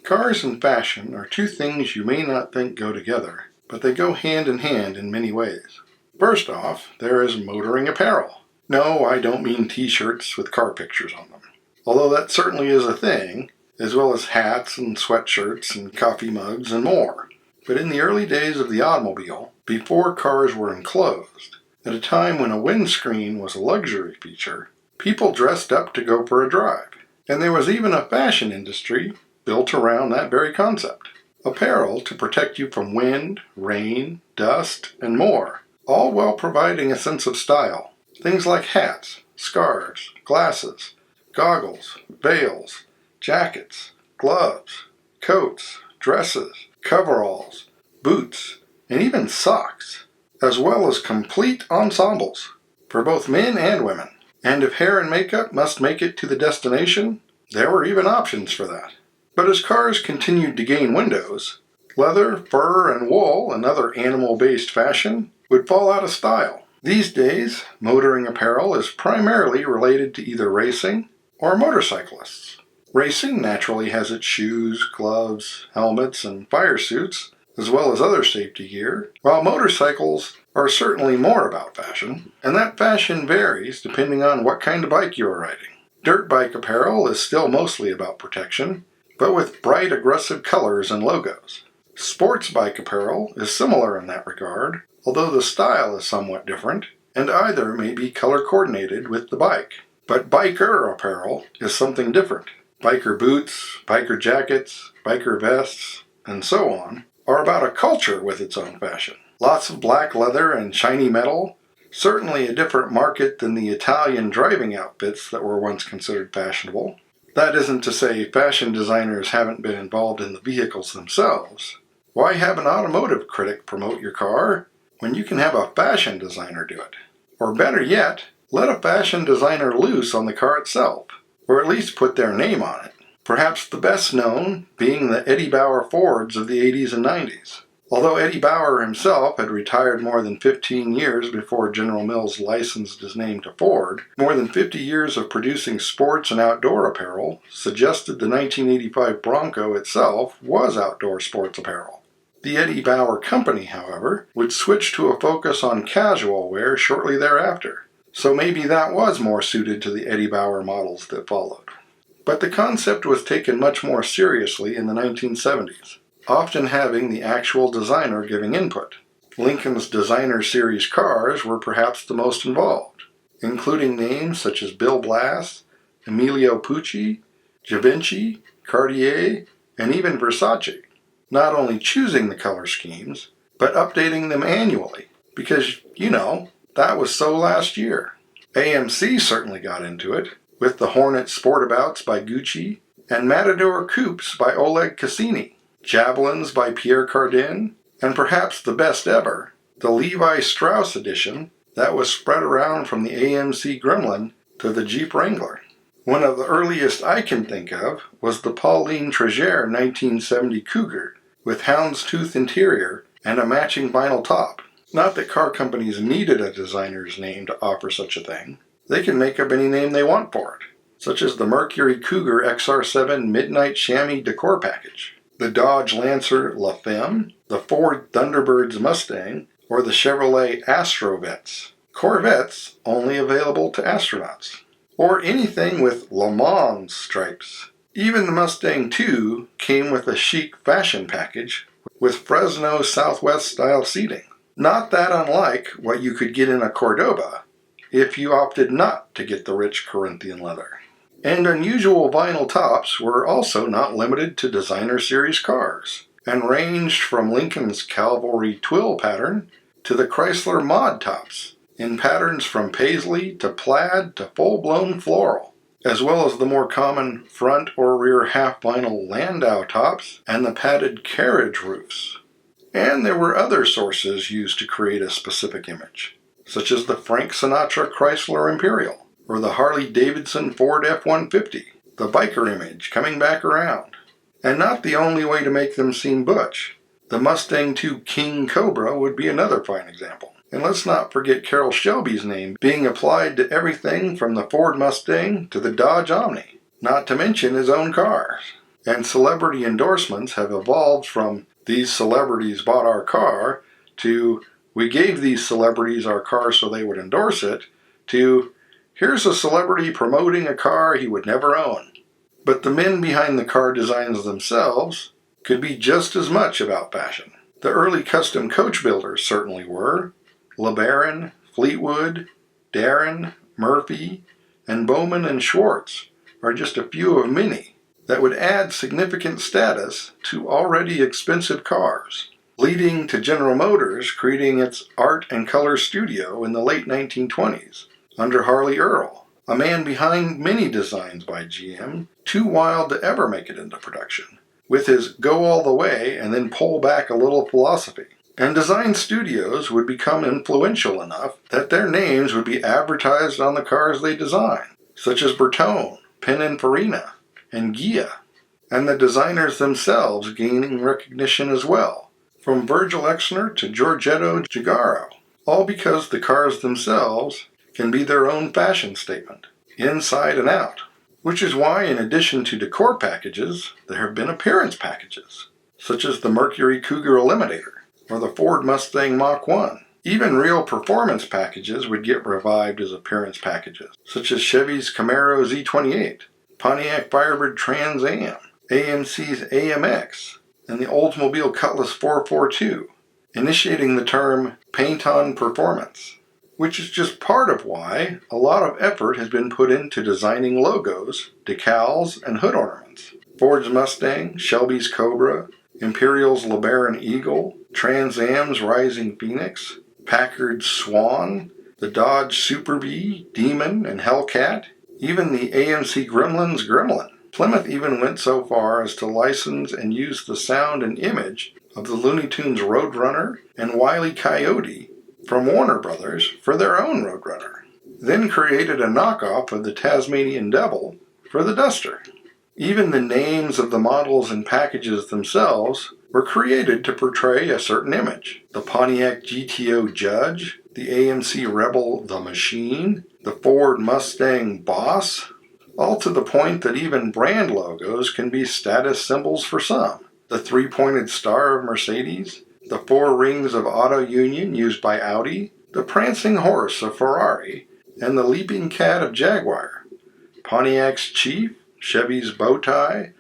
Cars and fashion are two things you may not think go together, but they go hand in hand in many ways. First off, there is motoring apparel. No, I don't mean t-shirts with car pictures on them, although that certainly is a thing, as well as hats and sweatshirts and coffee mugs and more. But in the early days of the automobile, before cars were enclosed, at a time when a windscreen was a luxury feature, people dressed up to go for a drive. And there was even a fashion industry built around that very concept. Apparel to protect you from wind, rain, dust, and more, all while providing a sense of style. Things like hats, scarves, glasses, goggles, veils, jackets, gloves, coats, dresses, coveralls, boots, and even socks, as well as complete ensembles for both men and women. And if hair and makeup must make it to the destination, there were even options for that. But as cars continued to gain windows, leather, fur, and wool and other animal-based fashion would fall out of style. These days, motoring apparel is primarily related to either racing or motorcyclists. Racing naturally has its shoes, gloves, helmets, and fire suits, as well as other safety gear, while motorcycles are certainly more about fashion, and that fashion varies depending on what kind of bike you are riding. Dirt bike apparel is still mostly about protection, but with bright, aggressive colors and logos. Sports bike apparel is similar in that regard, although the style is somewhat different, and either may be color-coordinated with the bike. But biker apparel is something different. Biker boots, biker jackets, biker vests, and so on, are about a culture with its own fashion. Lots of black leather and shiny metal, certainly a different market than the Italian driving outfits that were once considered fashionable. That isn't to say fashion designers haven't been involved in the vehicles themselves. Why have an automotive critic promote your car when you can have a fashion designer do it? Or better yet, let a fashion designer loose on the car itself, or at least put their name on it. Perhaps the best known being the Eddie Bauer Fords of the 80s and 90s. Although Eddie Bauer himself had retired more than 15 years before General Mills licensed his name to Ford, more than 50 years of producing sports and outdoor apparel suggested the 1985 Bronco itself was outdoor sports apparel. The Eddie Bauer Company, however, would switch to a focus on casual wear shortly thereafter, so maybe that was more suited to the Eddie Bauer models that followed. But the concept was taken much more seriously in the 1970s. Often having the actual designer giving input. Lincoln's designer series cars were perhaps the most involved, including names such as Bill Blass, Emilio Pucci, Givenchy, Cartier, and even Versace. Not only choosing the color schemes, but updating them annually, because, that was so last year. AMC certainly got into it, with the Hornet Sportabouts by Gucci, and Matador Coupes by Oleg Cassini. Javelins by Pierre Cardin, and perhaps the best ever, the Levi Strauss edition that was spread around from the AMC Gremlin to the Jeep Wrangler. One of the earliest I can think of was the Pauline Trégère 1970 Cougar with houndstooth interior and a matching vinyl top. Not that car companies needed a designer's name to offer such a thing. They can make up any name they want for it, such as the Mercury Cougar XR7 Midnight Chamois Decor Package, the Dodge Lancer La Femme, the Ford Thunderbirds Mustang, or the Chevrolet Astrovets. Corvettes only available to astronauts. Or anything with Le Mans stripes. Even the Mustang II came with a chic fashion package with Fresno Southwest style seating. Not that unlike what you could get in a Cordoba if you opted not to get the rich Corinthian leather. And unusual vinyl tops were also not limited to designer series cars, and ranged from Lincoln's Cavalry Twill pattern to the Chrysler Mod tops, in patterns from paisley to plaid to full-blown floral, as well as the more common front or rear half-vinyl Landau tops and the padded carriage roofs. And there were other sources used to create a specific image, such as the Frank Sinatra Chrysler Imperial, or the Harley-Davidson Ford F-150, the biker image coming back around. And not the only way to make them seem butch. The Mustang II King Cobra would be another fine example. And let's not forget Carroll Shelby's name being applied to everything from the Ford Mustang to the Dodge Omni, not to mention his own cars. And celebrity endorsements have evolved from "these celebrities bought our car" to "we gave these celebrities our car so they would endorse it" to "here's a celebrity promoting a car he would never own." But the men behind the car designs themselves could be just as much about fashion. The early custom coach builders certainly were. LeBaron, Fleetwood, Darren, Murphy, and Bowman and Schwartz are just a few of many that would add significant status to already expensive cars, leading to General Motors creating its art and color studio in the late 1920s under Harley Earl, a man behind many designs by GM too wild to ever make it into production, with his "go all the way and then pull back a little" philosophy. And design studios would become influential enough that their names would be advertised on the cars they design, such as Bertone, Pininfarina, and Ghia, and the designers themselves gaining recognition as well, from Virgil Exner to Giorgetto Giugiaro, all because the cars themselves can be their own fashion statement, inside and out. Which is why, in addition to decor packages, there have been appearance packages, such as the Mercury Cougar Eliminator or the Ford Mustang Mach 1. Even real performance packages would get revived as appearance packages, such as Chevy's Camaro Z28, Pontiac Firebird Trans Am, AMC's AMX, and the Oldsmobile Cutlass 442, initiating the term "paint on performance," which is just part of why a lot of effort has been put into designing logos, decals, and hood ornaments. Ford's Mustang, Shelby's Cobra, Imperial's LeBaron Eagle, Trans Am's Rising Phoenix, Packard's Swan, the Dodge Super Bee, Demon, and Hellcat, even the AMC Gremlin's Gremlin. Plymouth even went so far as to license and use the sound and image of the Looney Tunes Roadrunner and Wile E. Coyote from Warner Brothers for their own Roadrunner, then created a knockoff of the Tasmanian Devil for the Duster. Even the names of the models and packages themselves were created to portray a certain image. The Pontiac GTO Judge, the AMC Rebel The Machine, the Ford Mustang Boss, all to the point that even brand logos can be status symbols for some. The three-pointed star of Mercedes, the four rings of Auto Union used by Audi, the prancing horse of Ferrari, and the leaping cat of Jaguar. Pontiac's Chief, Chevy's Bowtie,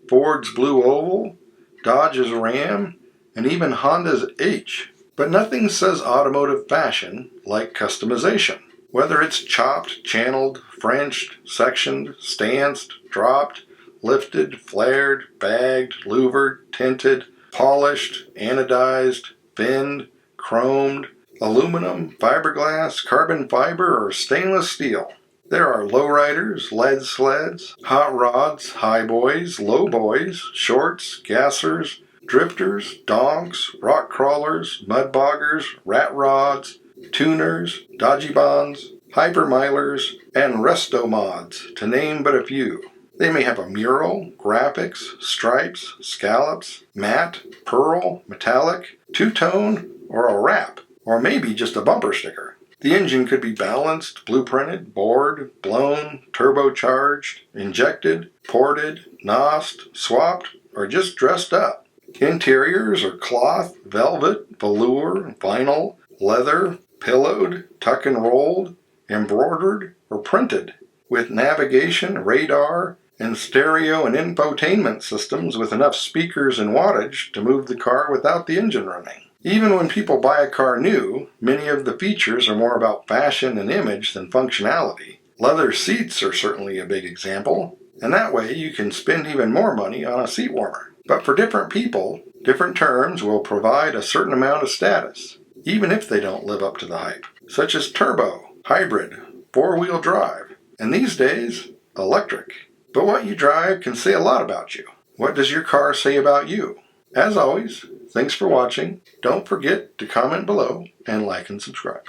Ford's Blue Oval, Dodge's Ram, and even Honda's H. But nothing says automotive fashion like customization. Whether it's chopped, channeled, Frenched, sectioned, stanced, dropped, lifted, flared, bagged, louvered, tinted, polished, anodized, finned, chromed, aluminum, fiberglass, carbon fiber, or stainless steel. There are lowriders, lead sleds, hot rods, high boys, low boys, shorts, gassers, drifters, donks, rock crawlers, mud boggers, rat rods, tuners, dodgy bonds, hypermilers, and resto mods, to name but a few. They may have a mural, graphics, stripes, scallops, matte, pearl, metallic, two-tone, or a wrap, or maybe just a bumper sticker. The engine could be balanced, blueprinted, bored, blown, turbocharged, injected, ported, nosed, swapped, or just dressed up. Interiors are cloth, velvet, velour, vinyl, leather, pillowed, tuck and rolled, embroidered, or printed, with navigation, radar, and stereo and infotainment systems with enough speakers and wattage to move the car without the engine running. Even when people buy a car new, many of the features are more about fashion and image than functionality. Leather seats are certainly a big example, and that way you can spend even more money on a seat warmer. But for different people, different terms will provide a certain amount of status, even if they don't live up to the hype, such as turbo, hybrid, four-wheel drive, and these days, electric. But what you drive can say a lot about you. What does your car say about you? As always, thanks for watching. Don't forget to comment below and like and subscribe.